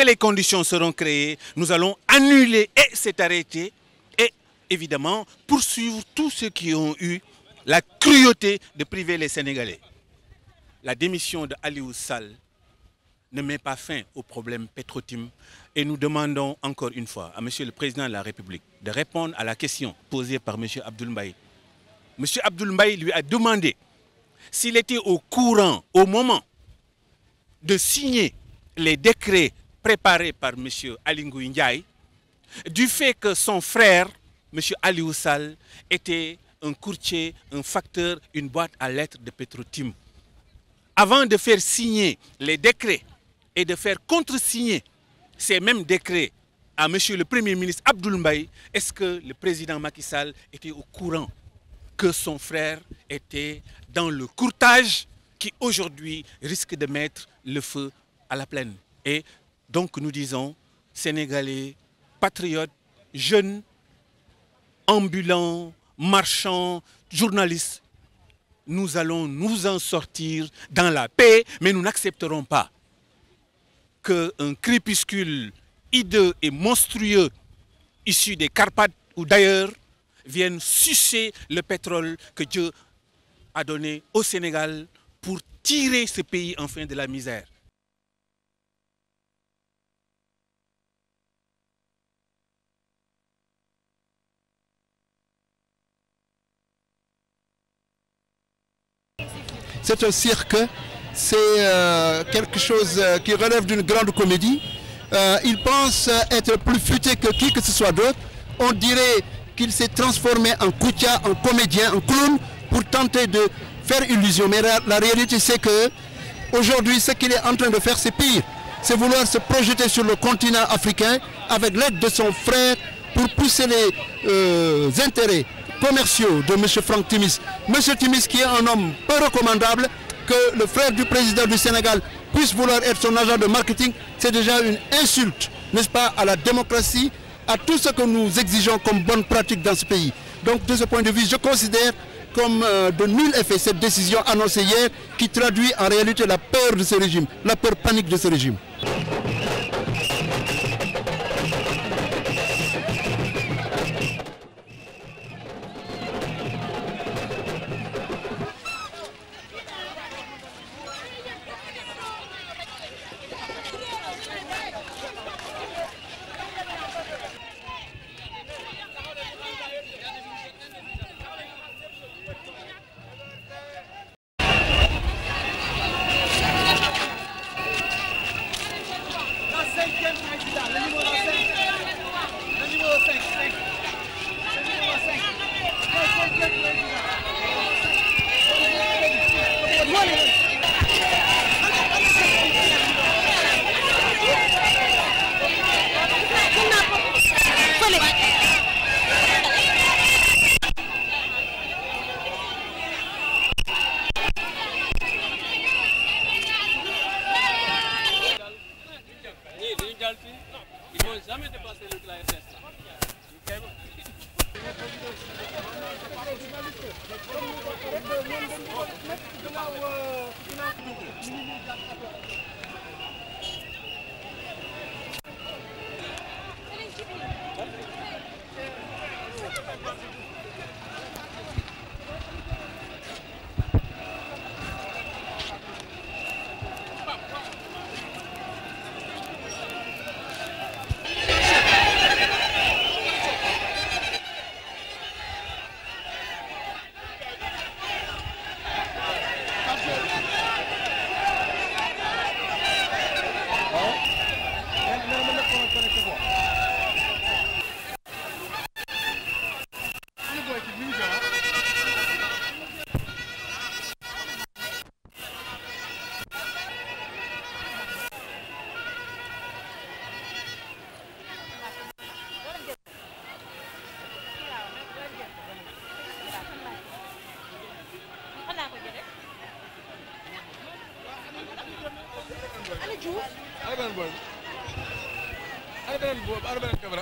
les conditions seront créées, nous allons annuler cet arrêté et évidemment poursuivre tous ceux qui ont eu la cruauté de priver les Sénégalais. La démission de Aliou Sall ne met pas fin au problème Petro-Tim et nous demandons encore une fois à Monsieur le Président de la République de répondre à la question posée par Monsieur Abdoul Mbaye. Monsieur Abdoul Mbaye lui a demandé s'il était au courant au moment de signer les décrets préparés par Monsieur Aly Ngouille Ndiaye du fait que son frère, Monsieur Aliou Sall, était un courtier, un facteur, une boîte à lettres de Petro-Tim. Avant de faire signer les décrets et de faire contresigner ces mêmes décrets à Monsieur le Premier ministre Abdoul Mbaye, est-ce que le président Macky Sall était au courant que son frère était dans le courtage qui aujourd'hui risque de mettre le feu à la plaine? Et donc nous disons, Sénégalais, patriotes, jeunes, ambulants, marchands, journalistes, nous allons nous en sortir dans la paix, mais nous n'accepterons pas qu'un crépuscule hideux et monstrueux issu des Carpates ou d'ailleurs vienne sucer le pétrole que Dieu a donné au Sénégal pour tirer ce pays enfin de la misère. C'est un cirque, c'est quelque chose qui relève d'une grande comédie. Il pense être plus futé que qui que ce soit d'autre. On dirait qu'il s'est transformé en Koutia, en comédien, en clown, pour tenter de faire illusion. Mais la réalité, c'est que aujourd'hui, ce qu'il est en train de faire, c'est pire. C'est vouloir se projeter sur le continent africain avec l'aide de son frère pour pousser les intérêts commerciaux de M. Franck Timis. M. Timis qui est un homme peu recommandable, que le frère du président du Sénégal puisse vouloir être son agent de marketing, c'est déjà une insulte, n'est-ce pas, à la démocratie, à tout ce que nous exigeons comme bonne pratique dans ce pays. Donc de ce point de vue, je considère comme de nul effet cette décision annoncée hier qui traduit en réalité la peur de ce régime, la peur panique de ce régime. Ils n'ont jamais dépassé la RTS.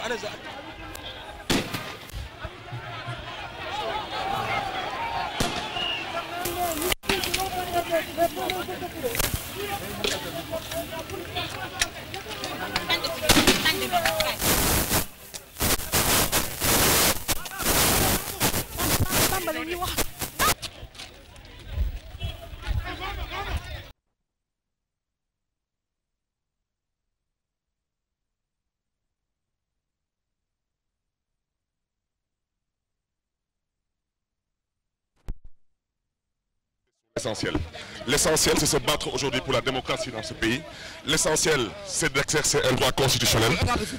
Ana L'essentiel, c'est se battre aujourd'hui pour la démocratie dans ce pays. L'essentiel, c'est d'exercer un droit constitutionnel.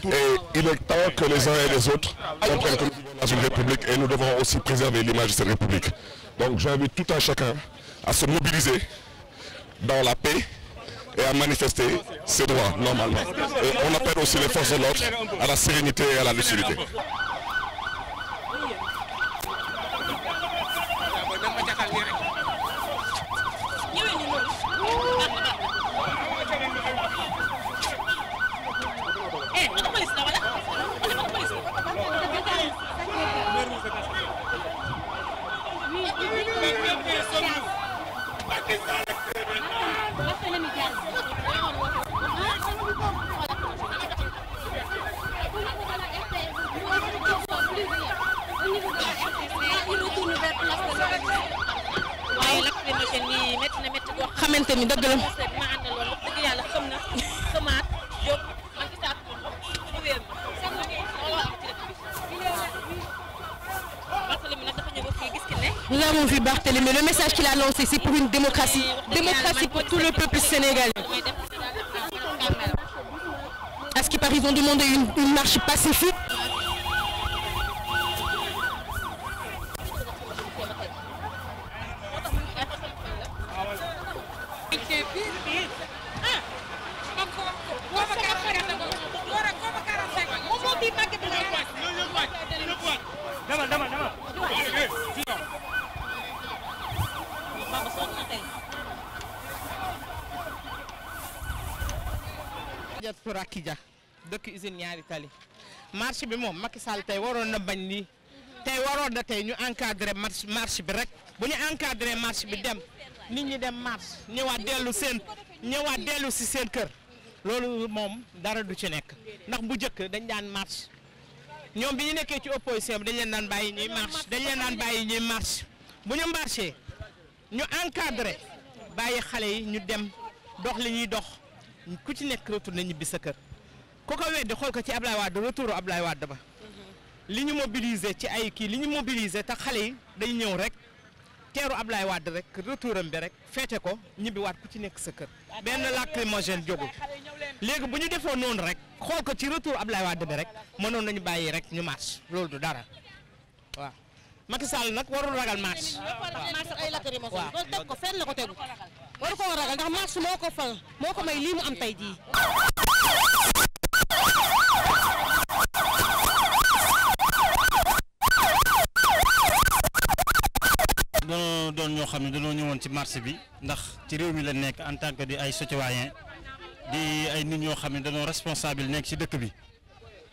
Et il est temps que les uns et les autres comprennent que nous vivons dans une république et nous devons aussi préserver l'image de cette république. Donc j'invite tout un chacun à se mobiliser dans la paix et à manifester ses droits normalement. Et on appelle aussi les forces de l'ordre à la sérénité et à la lucidité. xamante ni dëgg la nous avons vu Barthélémy, le message qu'il a lancé, c'est pour une démocratie. Démocratie pour tout le peuple sénégalais. À ce qui paraît, ils ont demandé une marche pacifique. Rakija dëkk usine ñaari tali marche bi moom Macky Sall tey waroon na bañ lii tey waroon na tey ñu encadré marche bi rek bu ñu encadré marche bi dem nit ñi dem marche ñëwaat dellu si seen kër loolu moom dara du ci nekk ndax bu njëkk dañ daan marche ñoom bi ñu nekkee ci opposition bi dañ leen daan bàyyi ñuy marche bu ñu marché ñu encadré bàyyi xale yi ñu dem dox li ñuy dox ku ci nekk retourné ñibbi sa kër ku ko weddi xool ko ci Ablaye Wade retouru Ablaye Wade ba li ñu mobiliser ci ay kii li ñu mobiliser te xale yi day ñëw rek teeru Ablaye Wade rek retouram bi rek feete ko ñibbi waat ku ci nekk sa kër benn lacrymogène jógul léegi bu ñu defoon noonu rek xool ko ci retour Ablaye Wade bi rek mënoon nañu bàyyi rek ñu marche loolu du dara waaw Macky Sall nag warul ragal marche marche ay lacrymogène loolu teg ko fenn la ko tegu waru ko ragal ndax marche moo ko may lii mu am tey jii. doon ñoo xam ne dañoo ñëwoon ci marché bi ndax ci réew mi la nekk en tant que di ay citoyen di ay nit ñoo xam ne dañoo responsable nekk ci dëkk bi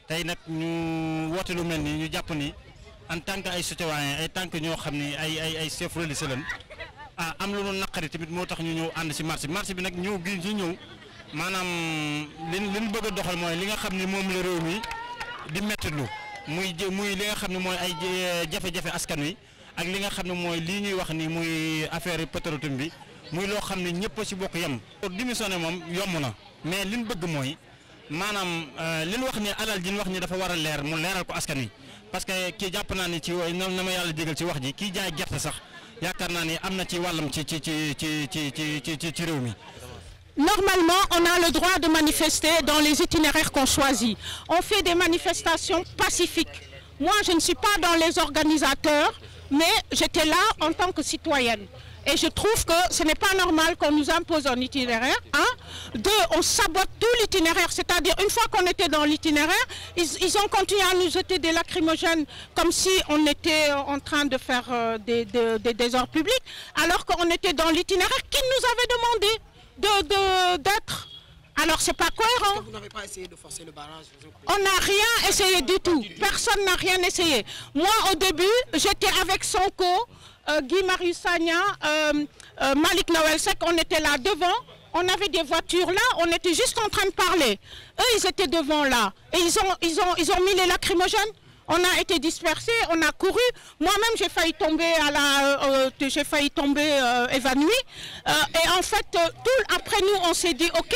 tey nag ñu woote lu mel nii ñu jàpp ni en tant que ay citoyen ay tant que ñoo xam ne ay chef religieux lañ am lu ñu naqari tamit moo tax ñu ñëw ànd ci marché bi nag ñëw gi ci ñëw maanaam li ñu bëgg a doxal mooy li nga xam ne moom la réew mi di mettitlu muy li nga xam ne mooy ay jafe-jafe askan wi ak li nga xam ne mooy lii ñuy wax ni muy affaire Petro-Tim bi muy loo xam ne ñëpp ci bokk yem. démissionné moom yomb na mais li ñu bëgg mooy maanaam li ñu wax ni alal ji ñu wax ni dafa war a leer mu leeral ko askan wi parce que kii jàpp naa ni ci na ma yàlla jégal ci wax ji kii jaay gerte sax yaakaar naa ni am na ci wàllam ci réew mi. Normalement, on a le droit de manifester dans les itinéraires qu'on choisit. On fait des manifestations pacifiques. Moi, je ne suis pas dans les organisateurs, mais j'étais là en tant que citoyenne. Et je trouve que ce n'est pas normal qu'on nous impose un itinéraire. Deux, on sabote tout l'itinéraire. C'est-à-dire, une fois qu'on était dans l'itinéraire, ils ont continué à nous jeter des lacrymogènes comme si on était en train de faire des désordres publics, alors qu'on était dans l'itinéraire qu'ils nous avaient demandé d'être. Alors c'est pas cohérent. Vous n'avez pas essayé de forcer le barrage? On n'a rien essayé du tout. Personne n'a rien essayé. Moi au début, j'étais avec Sonko, Guy Marius Sagna, Malik Noël Seck, on était là devant. On avait des voitures là, on était juste en train de parler. Eux, ils étaient devant là. Et ils ont mis les lacrymogènes. On a été dispersés, on a couru. Moi-même, j'ai failli tomber évanouie. Et en fait, après nous, on s'est dit, OK,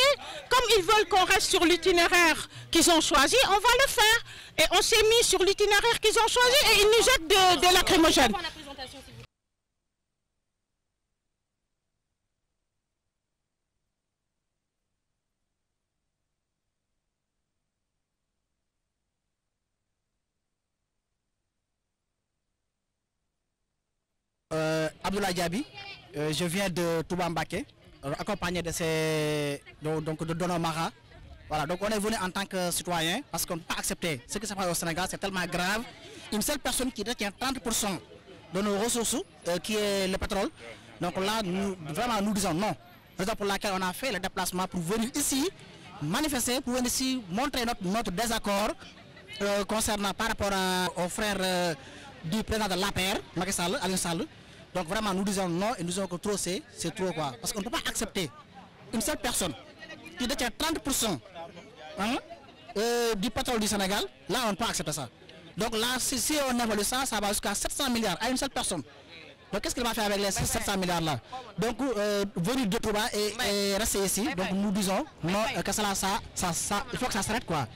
comme ils veulent qu'on reste sur l'itinéraire qu'ils ont choisi, on va le faire. Et on s'est mis sur l'itinéraire qu'ils ont choisi et ils nous jettent des lacrymogènes. Abdoulaye Diaby, je viens de Touba Mbaké, accompagné de Dono Mara. Voilà, donc on est venu en tant que citoyen parce qu'on ne peut pas accepter ce qui se passe au Sénégal, c'est tellement grave. Une seule personne qui détient 30% de nos ressources, qui est le pétrole. Donc là, nous disons non. Raison pour laquelle on a fait le déplacement pour venir ici manifester, pour venir ici montrer notre désaccord concernant par rapport aux frères du président de l'APR, Macky Sall, Aliou Sall. Donc vraiment nous disons non et nous disons que trop c'est trop quoi. Parce qu'on ne peut pas accepter une seule personne qui détient 30% du pétrole du Sénégal. Là on ne peut pas accepter ça. Donc là si on évalue ça, ça va jusqu'à 700 milliards à une seule personne. Donc qu'est-ce qu'il va faire avec les 700 milliards là? Donc venir de Touba et rester ici. Donc nous disons non, que ça il faut que ça s'arrête quoi.